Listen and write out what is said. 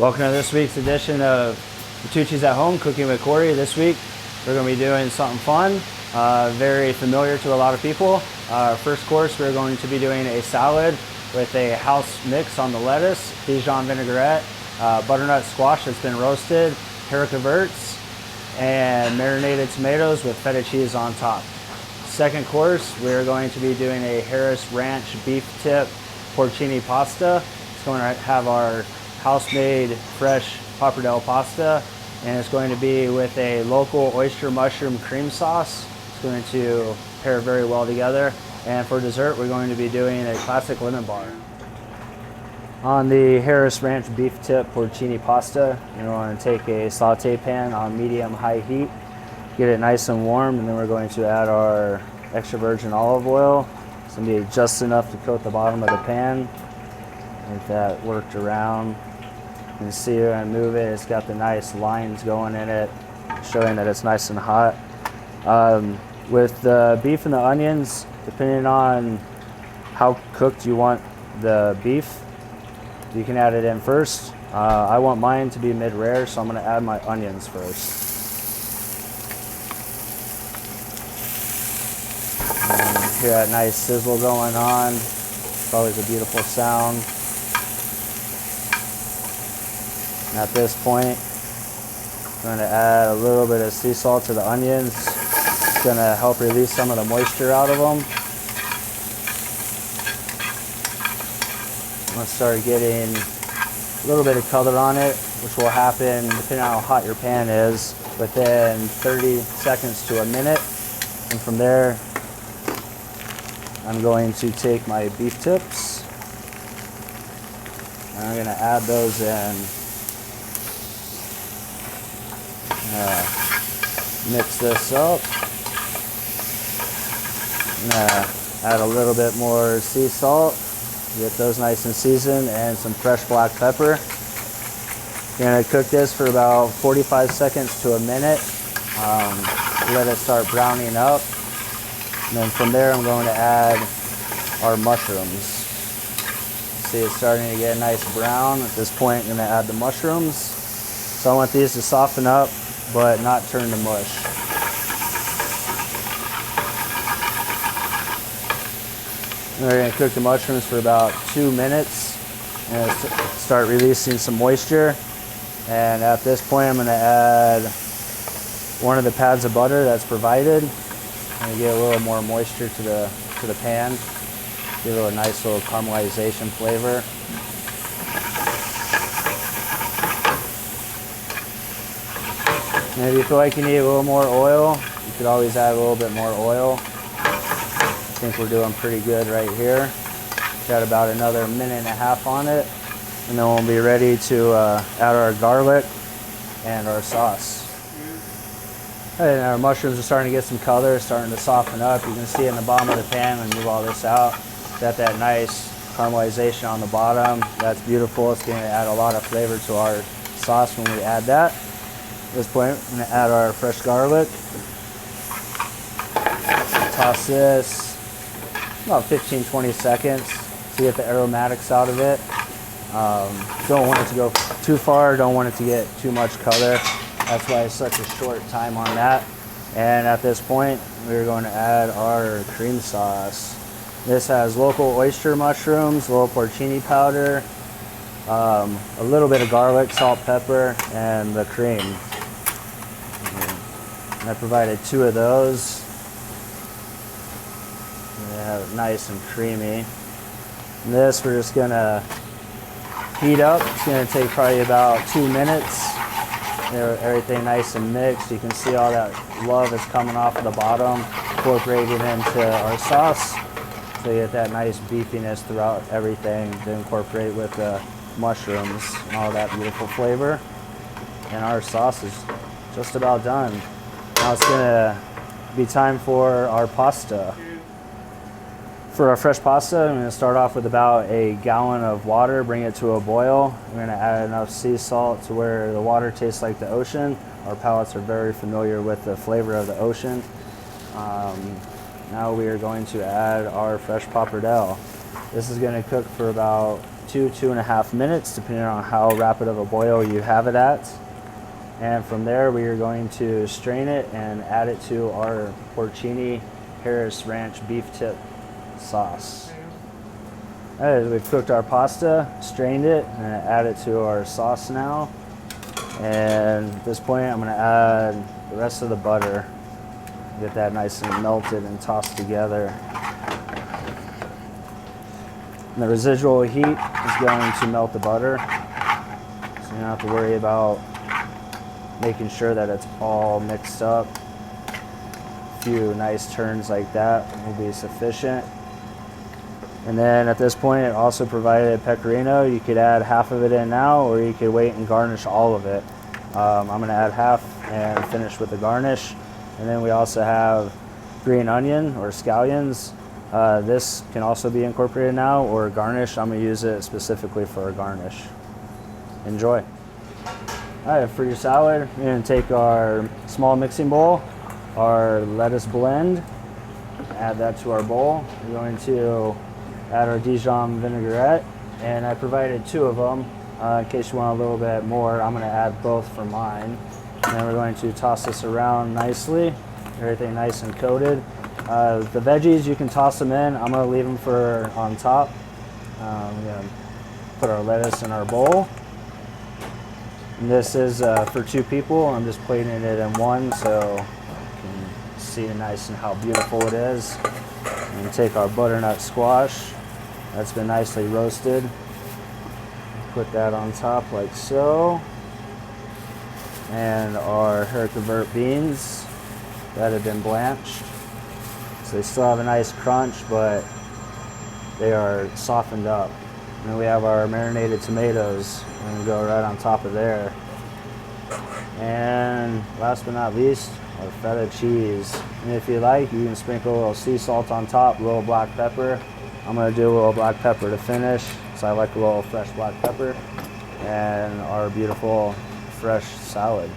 Welcome to this week's edition of Bertucci's at Home, Cooking with Corey. This week we're going to be doing something fun, very familiar to a lot of people. First course, we're going to be doing a salad with a house mix on the lettuce, Dijon vinaigrette, butternut squash that's been roasted, haricots, and marinated tomatoes with feta cheese on top. Second course, we're going to be doing a Harris Ranch beef tip porcini pasta. It's going to have our house-made fresh pappardelle pasta, and it's going to be with a local oyster mushroom cream sauce. It's going to pair very well together. And for dessert, we're going to be doing a classic lemon bar. On the Harris Ranch beef tip porcini pasta, you're going to take a saute pan on medium-high heat, get it nice and warm, and then we're going to add our extra virgin olive oil. It's going to be just enough to coat the bottom of the pan. Get that worked around. You can see here and move it. It's got the nice lines going in it, showing that it's nice and hot. With the beef and the onions, depending on how cooked you want the beef, you can add it in first. I want mine to be mid-rare, so I'm going to add my onions first. And hear that nice sizzle going on. It's always a beautiful sound. And at this point, I'm going to add a little bit of sea salt to the onions. It's going to help release some of the moisture out of them. I'm going to start getting a little bit of color on it, which will happen depending on how hot your pan is, within 30 seconds to a minute. And from there, I'm going to take my beef tips and I'm going to add those in. Mix this up. Add a little bit more sea salt. Get those nice and seasoned, and some fresh black pepper. You're going to cook this for about 45 seconds to a minute. Let it start browning up. And then from there, I'm going to add our mushrooms. See, it's starting to get a nice brown. At this point, I'm going to add the mushrooms. So I want these to soften up, but not turn to mush. And we're going to cook the mushrooms for about 2 minutes and start releasing some moisture. And at this point, I'm going to add one of the pads of butter that's provided. And get a little more moisture to the pan. Give it a nice little caramelization flavor. And if you feel like you need a little more oil, you could always add a little bit more oil. I think we're doing pretty good right here. Got about another minute and a half on it. And then we'll be ready to add our garlic and our sauce. And our mushrooms are starting to get some color, starting to soften up. You can see in the bottom of the pan when we move all this out. Got that nice caramelization on the bottom. That's beautiful. It's going to add a lot of flavor to our sauce when we add that. At this point, I'm going to add our fresh garlic. Toss this about 15-20 seconds to get the aromatics out of it. Don't want it to go too far, don't want it to get too much color. That's why it's such a short time on that. And at this point, we're going to add our cream sauce. This has local oyster mushrooms, a little porcini powder, a little bit of garlic, salt, pepper, and the cream. And I provided 2 of those. They have it nice and creamy. And this we're just going to heat up. It's going to take probably about 2 minutes. Everything nice and mixed. You can see all that love is coming off of the bottom, incorporated into our sauce. So you get that nice beefiness throughout everything to incorporate with the mushrooms and all that beautiful flavor. And our sauce is just about done. Now it's going to be time for our pasta. For our fresh pasta, I'm going to start off with about a gallon of water, bring it to a boil. We're going to add enough sea salt to where the water tastes like the ocean. Our palates are very familiar with the flavor of the ocean. Now we are going to add our fresh pappardelle. This is going to cook for about 2.5 minutes, depending on how rapid of a boil you have it at. And from there, we are going to strain it and add it to our Porcini Harris Ranch beef tip sauce. As we've cooked our pasta, strained it, and add it to our sauce now. And at this point, I'm going to add the rest of the butter. Get that nice and melted and tossed together. And the residual heat is going to melt the butter, so you don't have to worry about making sure that it's all mixed up. A few nice turns like that will be sufficient. And then at this point, it also provided pecorino. You could add half of it in now, or you could wait and garnish all of it. I'm going to add half and finish with the garnish. And then we also have green onion or scallions. This can also be incorporated now or garnish. I'm going to use it specifically for a garnish. Enjoy. All right, for your salad, we're going to take our small mixing bowl, our lettuce blend, add that to our bowl. We're going to add our Dijon vinaigrette, and I provided 2 of them. In case you want a little bit more, I'm going to add both for mine. And then we're going to toss this around nicely, everything nice and coated. The veggies, you can toss them in. I'm going to leave them for on top. We're going to put our lettuce in our bowl. And this is for 2 people. I'm just plating it in one so you can see nice and how beautiful it is. And take our butternut squash that's been nicely roasted. Put that on top like so. And our haricot vert beans that have been blanched. So they still have a nice crunch, but they are softened up. And then we have our marinated tomatoes. We're going to go right on top of there. And last but not least, our feta cheese. And if you like, you can sprinkle a little sea salt on top, a little black pepper. I'm going to do a little black pepper to finish, so I like a little fresh black pepper. And our beautiful fresh salad.